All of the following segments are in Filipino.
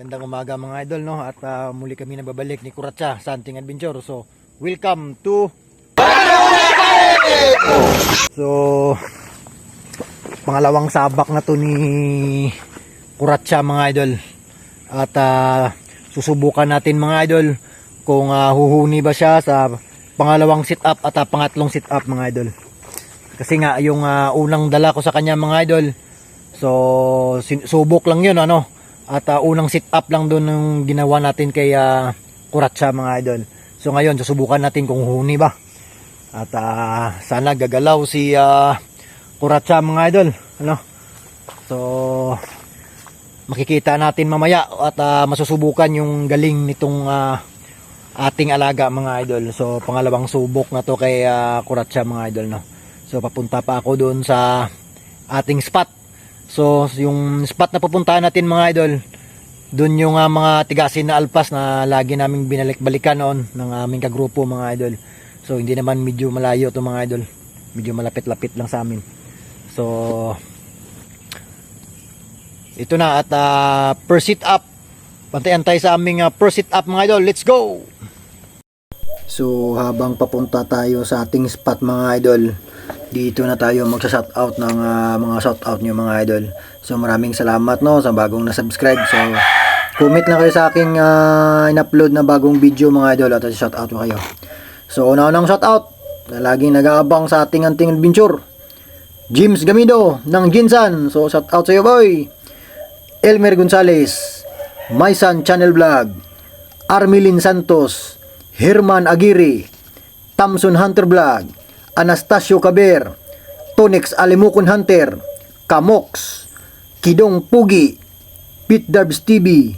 Gandang umaga mga idol, no? At muli kami nababalik ni Kuratsa sa Hunting Adventure. So, welcome to pangalawang sabak na to ni Kuratsa mga idol. At susubukan natin mga idol kung huhuni ba siya sa pangalawang sit up at pangatlong sit up mga idol. Kasi nga yung unang dala ko sa kanya mga idol, so subok lang yun ano. At unang sit up lang doon ng ginawa natin kay Kuratsa mga idol. So ngayon susubukan natin kung huni ba. At sana gagalaw si Kuratsa mga idol, ano? So makikita natin mamaya at masusubukan yung galing nitong ating alaga mga idol. So pangalawang subok na to kay Kuratsa mga idol, no. So papunta pa ako doon sa ating spot. So yung spot na pupuntahan natin mga idol, doon yung mga tigasin na alpas na lagi naming binalik-balikan noon ng aming kagrupo mga idol. So hindi naman medyo malayo to mga idol, medyo malapit-lapit lang sa amin. So ito na at per sit up, pantay-antay sa aming per sit up mga idol. Let's go! So habang papunta tayo sa ating spot mga idol, dito na tayo magsa-shoutout ng mga shoutout nyo mga idol. So maraming salamat no sa bagong na-subscribe. So comment lang kayo sa aking in-upload na bagong video mga idol at shoutout ko kayo. So una-unang shoutout na laging nag-aabang sa ating Hunting Adventure, James Gamido ng Jinsan. So shoutout sa iyo boy. Elmer Gonzales, Maisan Channel Vlog, Armelin Santos, Herman Aguirre, Thompson Hunter Vlog, Anastasio Caber, Tonix Alimukon Hunter, Kamox, Kidong Pugi, Pete Darbs TV,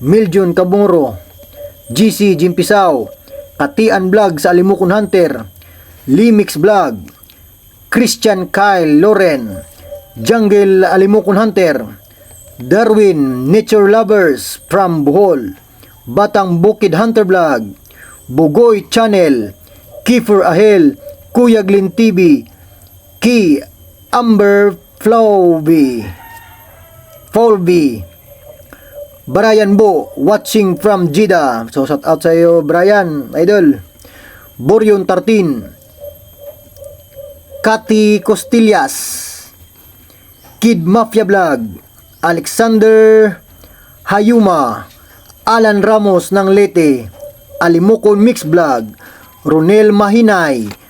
Miljon Kabungro, GC Jimpisaw, Katian Vlog sa Alimukon Hunter, Limix Vlog, Christian Kyle Loren, Jungle Alimukon Hunter, Darwin Nature Lovers from Bohol, Batang Bukid Hunter Vlog, Bugoy Channel, Kiefer Ahel, Kuya Glenn TV, Key Amber Flowby, Brian Bo watching from Jeddah. So shout out sa iyo Brian idol. Boryon Tartin, Kati Costillas, Kid Mafia Vlog, Alexander Hayuma, Alan Ramos ng Leyte, Alimukon Mix Vlog, Ronel Mahinay,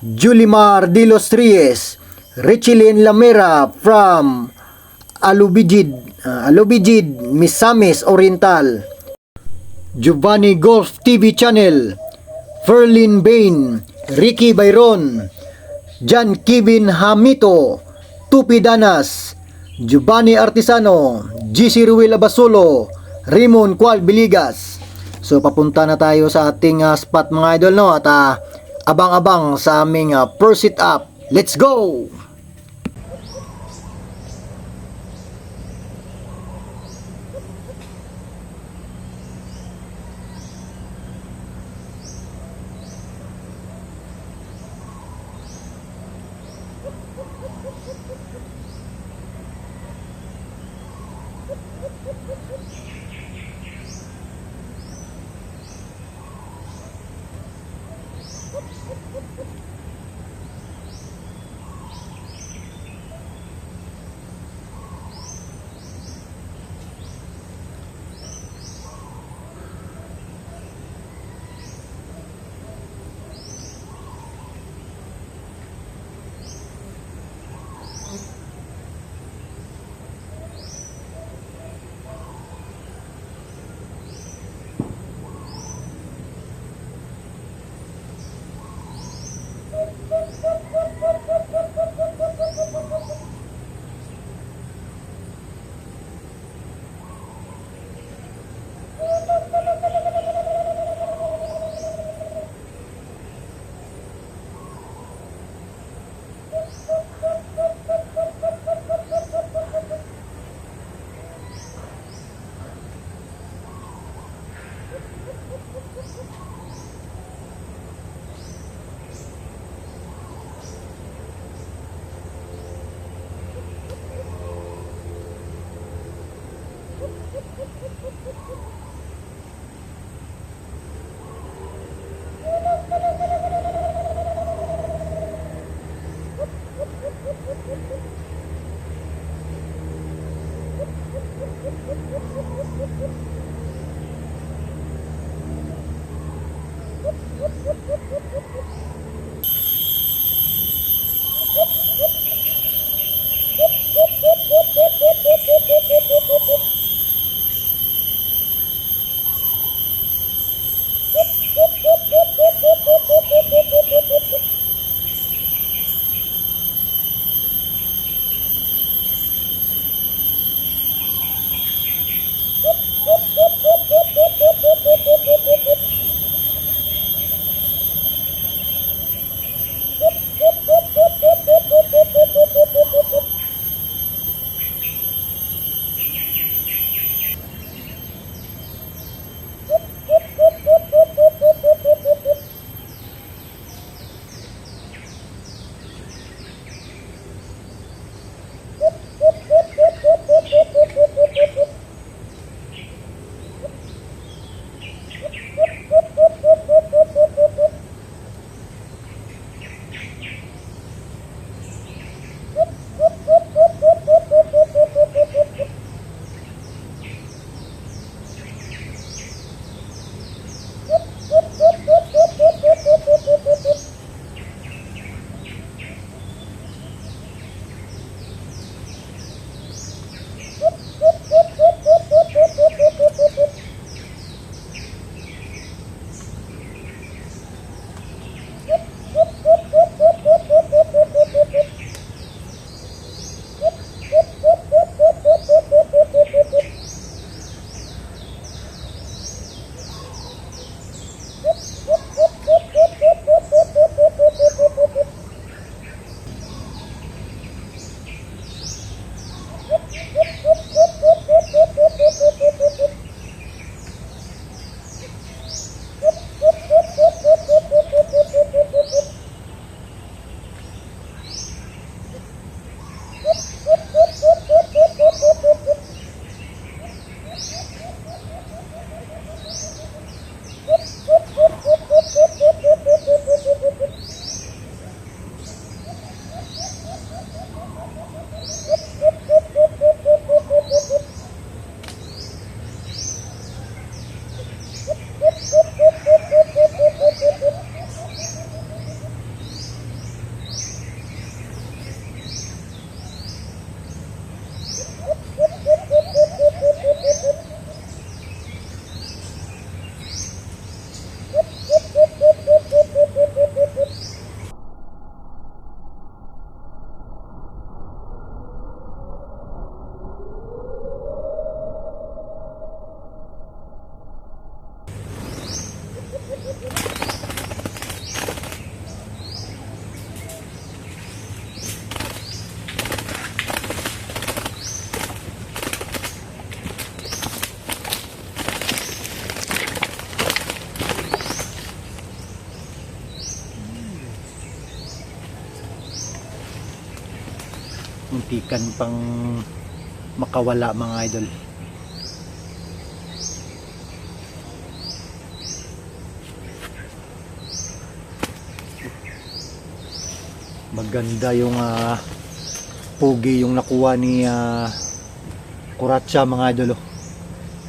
Julimar de los Reyes, Richelin Lamera from Alubijid, Misamis Oriental, Giovanni Golf TV Channel, Ferlin Bain, Ricky Bayron, John Kevin Hamito, Tupi Danas, Giovanni Artisano, GC Ruel Abasulo, Raymond Cual Biligas. So papunta na tayo sa ating spot mga idol no at abang-abang sa aming per sit up. Let's go! muntikan pang makawala mga idol. Maganda yung pugi yung nakuha ni Kuratsa mga idol.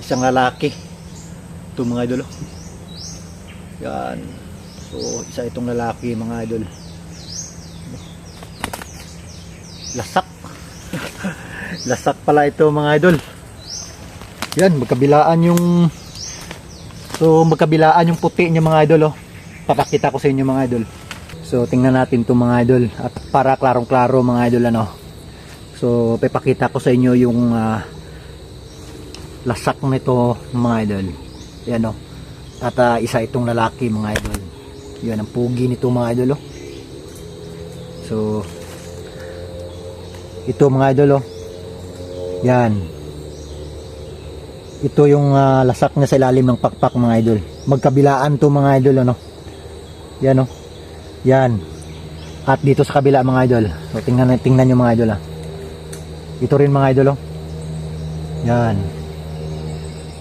Isang lalaki ito mga idol. Yan, so isa itong lalaki mga idol. Lasak lasak pala ito mga idol. Yan, magkabilaan yung puti niya mga idol. Papakita ko sa inyo mga idol. So tingnan natin to mga idol, at para klarong klaro mga idol so papakita ko sa inyo yung lasak nito mga idol. Yan at isa itong lalaki mga idol. Yan ang pugi nito mga idol. So ito mga idol yan, ito yung lasak niya sa ilalim ng pakpak mga idol. Magkabilaan to mga idol yan yan, at dito sa kabila mga idol. So tingnan nyo mga idol. Ito rin mga idol yan,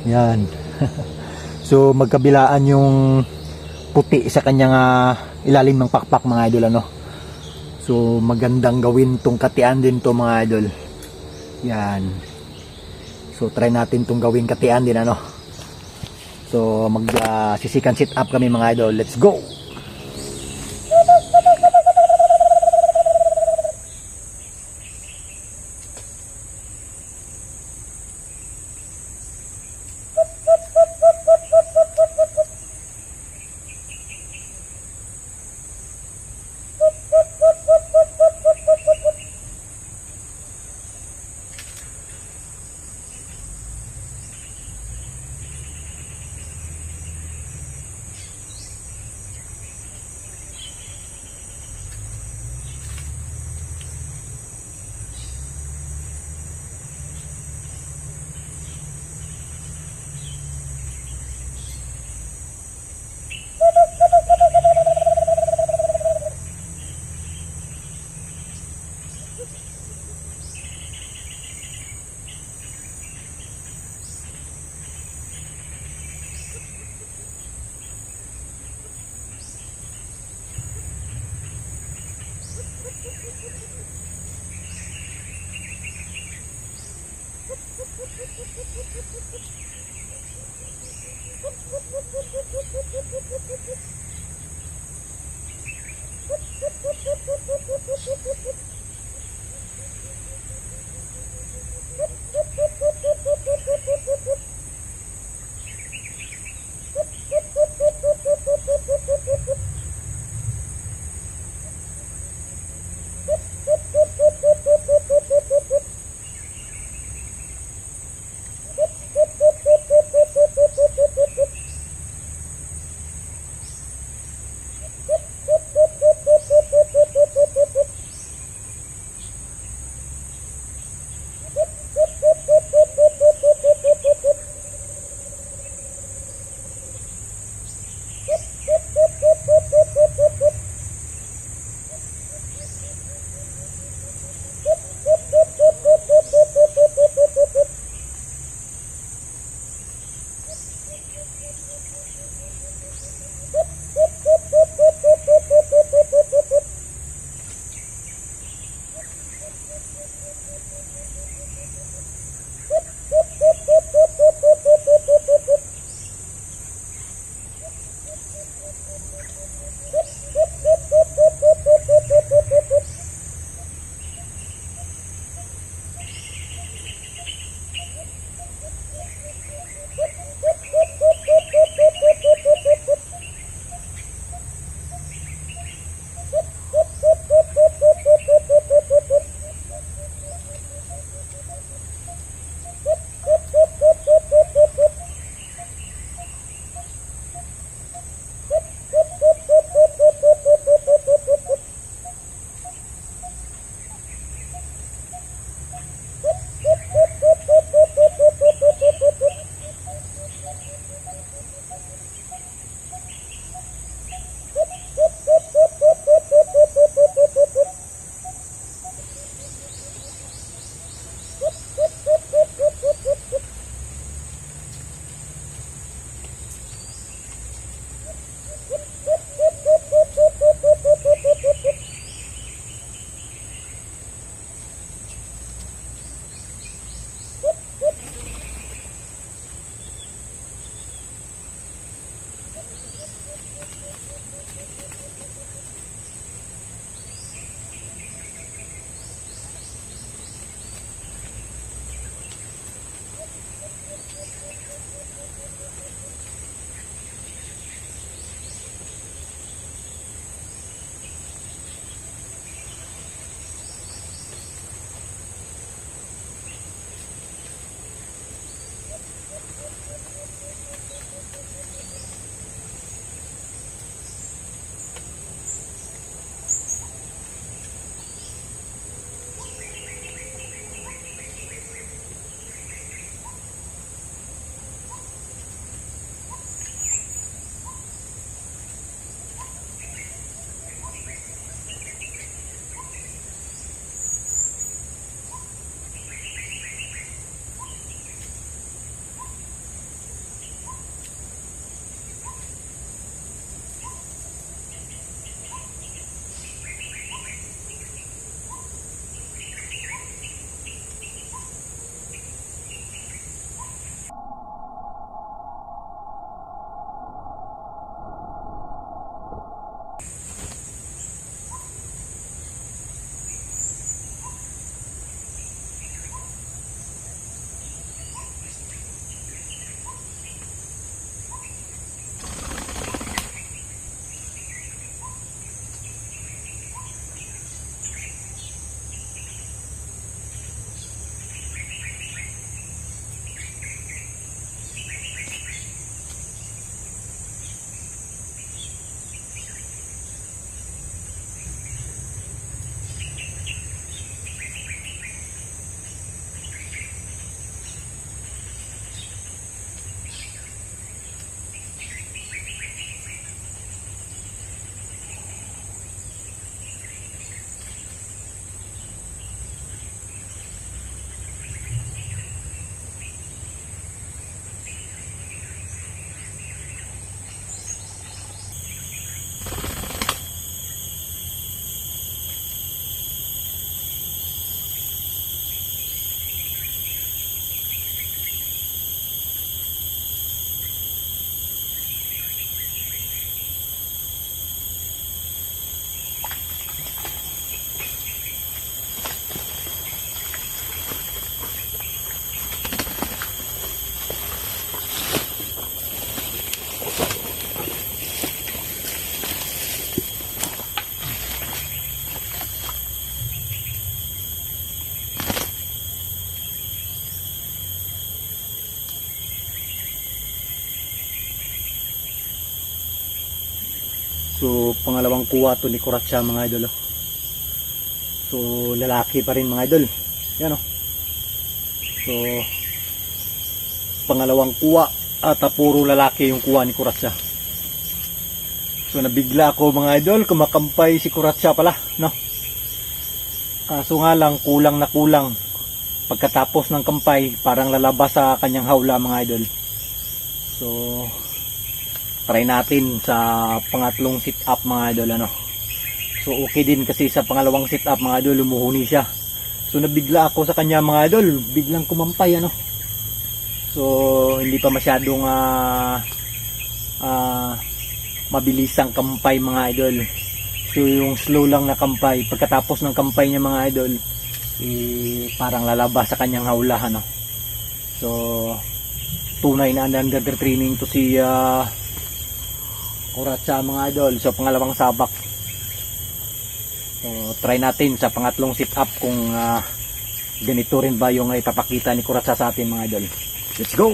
Yan. So magkabilaan yung puti sa kanyang ilalim ng pakpak mga idol ano. So magandang gawin tong katian din to mga idol. Yan. So try natin tong gawin katian din ano. So sisikan sit up kami mga idol. Let's go. So pangalawang kuha to ni Kuratsa mga idol. So lalaki pa rin mga idol. Yan oh. So pangalawang kuha at puro lalaki yung kuha ni Kuratsa. So nabigla ako mga idol, kumakampay si Kuratsa pala, no? Kaso nga lang kulang na kulang. Pagkatapos ng kampay, parang lalabas sa kanyang hawla mga idol. So try natin sa pangatlong sit up mga idol, ano. So okay din kasi sa pangalawang sit up mga idol, lumuhuni siya. So nabigla ako sa kanya mga idol, biglang kumampay, ano. So hindi pa masyadong mabilisang kampay mga idol. So yung slow lang na kampay, pagkatapos ng kampay niya mga idol, parang lalabas sa kanyang hawlahan, no? So tunay na under training to si Kuratsa mga idol. So pangalawang sabak. So try natin sa pangatlong sit up kung ganito rin ba yung ipapakita ni Kuratsa sa atin mga idol. Let's go!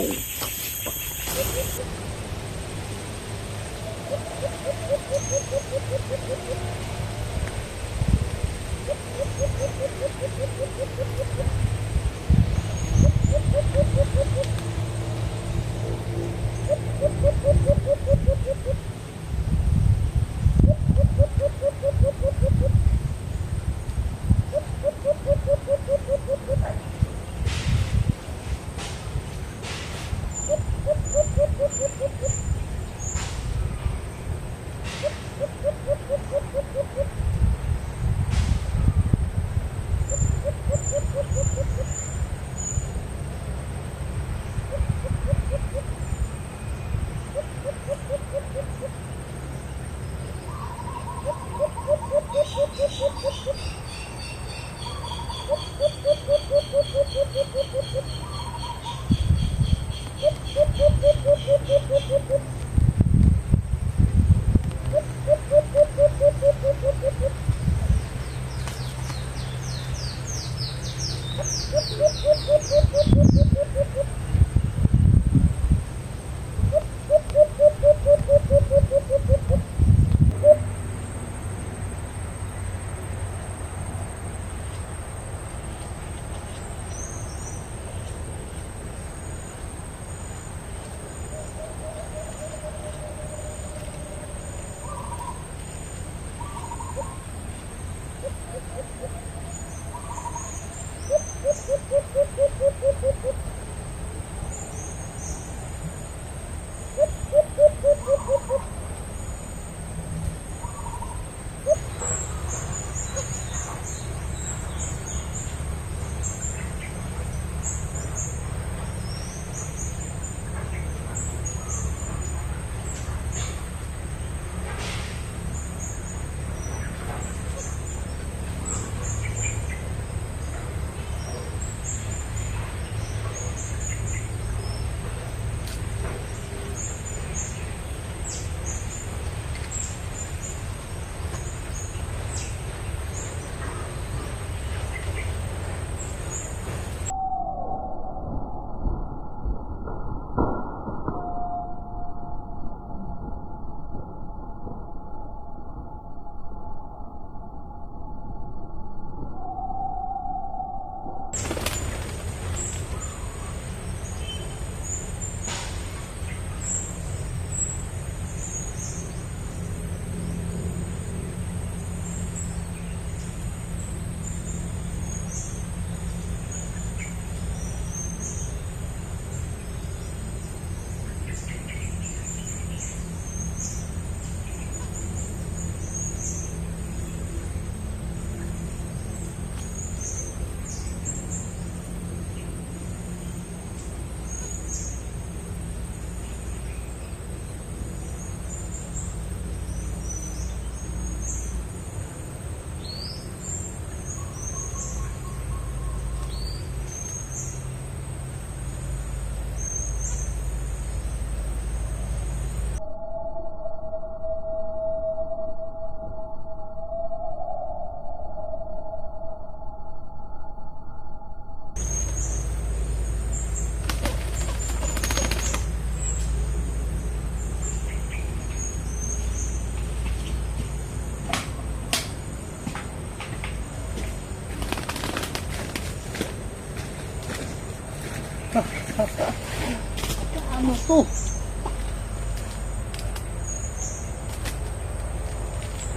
Ano to?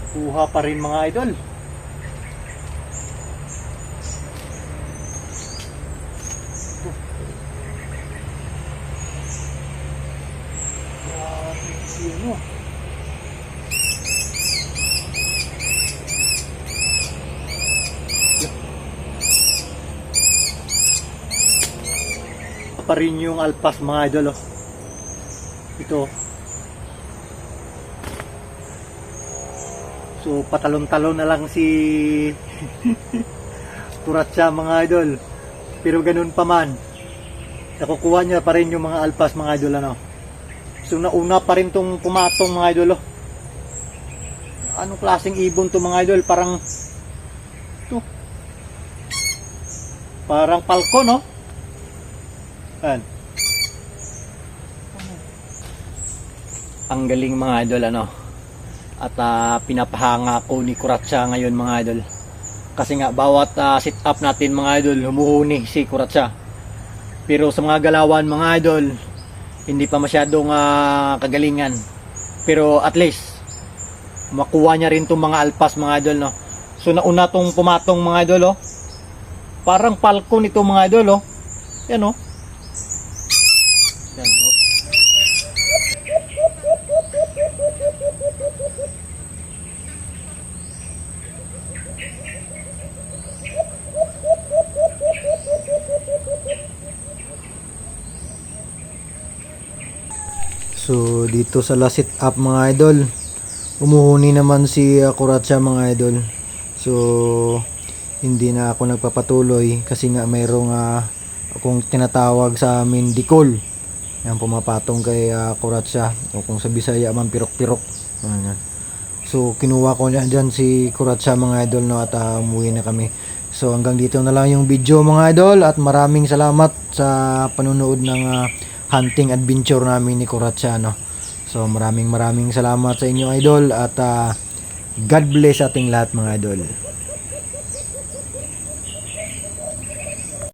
Kuha pa rin mga idol. Sino? Pa rin yung alpas mga idol, oh. Ito. So patalon-talon na lang si Kuratsa mga idol. Pero ganun pa man, nakukuha niya pa rin yung mga alpas mga idol, ano. So nauna pa rin tong pumatong mga idol, oh. Anong klaseng ibon to mga idol? Parang to. Parang palko, no? Ayan. Ang galing mga idol, ano. At pinapahanga ko ni Kuratsa ngayon mga idol. Kasi nga bawat sit up natin mga idol, humuhuni si Kuratsa. Pero sa mga galawan mga idol, hindi pa masyadong kagalingan. Pero at least makuha niya rin tong mga alpas mga idol, no. So nauna tong pumatong mga idol, oh. Parang palko nito mga idol, oh. Yan, oh. Yan, oh. So dito sa last sit up mga idol, umuhuni naman si Kuratsa mga idol. So hindi na ako nagpapatuloy kasi nga mayroong akong tinatawag sa amin dikol. Yan, pumapatong kay Kuratsa, o kung sa Bisaya man pirok-pirok. Ayan. So kinuha ko na dyan si Kuratsa mga idol, no, at umuwi na kami. So hanggang dito na lang yung video mga idol, at maraming salamat sa panunood ng hunting adventure namin ni Kuratsa, no. So maraming salamat sa inyo idol, at God bless ating lahat mga idol.